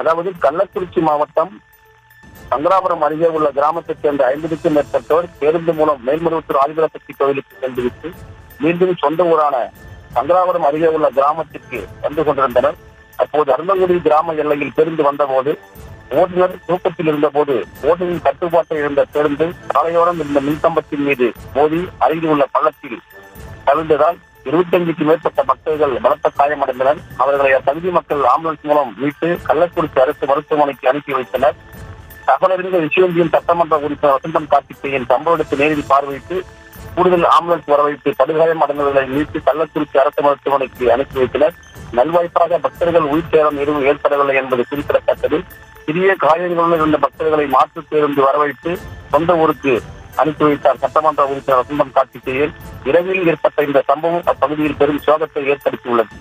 அதாவது கள்ளக்குறிச்சி மாவட்டம் சங்கராபுரம் அருகே உள்ள கிராமத்தைச் சேர்ந்த 50க்கும் மேற்பட்டோர் பேருந்து மூலம் மேல்மருவத்தூர் ஆதிபராசக்தி கோவிலுக்கு சென்றுவிட்டு மீண்டும் சொந்த ஊரான சங்கராபுரம் அருகே உள்ள கிராமத்திற்கு வந்து கொண்டிருந்தனர். அப்போது அருந்தங்குடி கிராம எல்லையில் பேருந்து வந்தபோது ஓட்டுநர் தூக்கத்தில் இருந்தபோது ஓட்டுநரின் கட்டுப்பாட்டை இருந்த பேருந்து சாலையோரம் இருந்த மின்கம்பத்தின் மீது மோதி அருகில் உள்ள பள்ளத்தில் கவிழ்ந்ததால் 25க்கும் மேற்பட்ட பக்தர்கள் பலத்த காயமடைந்தனர். அவர்களை அப்பகுதி மக்கள் ஆம்புலன்ஸ் மூலம் மீட்டு கள்ளக்குறிச்சி அரசு மருத்துவமனைக்கு அனுப்பி வைத்தனர். தகவலறிந்த விஷயந்தியின் சட்டமன்ற உறுப்பினர் வசந்தம் கார்த்திகேயன் சம்பவ இடத்தை நேரில் பார்வையிட்டு கூடுதல் ஆம்புலன்ஸ் வரவைத்து படுகாயம் அடைந்தவர்களை மீட்டு கள்ளக்குறிச்சி அரசு மருத்துவமனைக்கு அனுப்பி வைத்தனர். நல்வாய்ப்பாக பக்தர்கள் உயிர் சேதம் எதுவும் ஏற்படவில்லை என்பது குறிப்பிடத்தக்கது. சிறிய காயங்களுடன் இருந்த பக்தர்களை மாற்று பேருந்து வரவைத்து சொந்த ஊருக்கு அனுப்பி வைத்தார் சட்டமன்ற உறுப்பினர் வசந்தம் கார்த்திகேயன். இரவில் ஏற்பட்ட இந்த சம்பவம் அப்பகுதியில் பெரும் சோகத்தை ஏற்படுத்தியுள்ளது.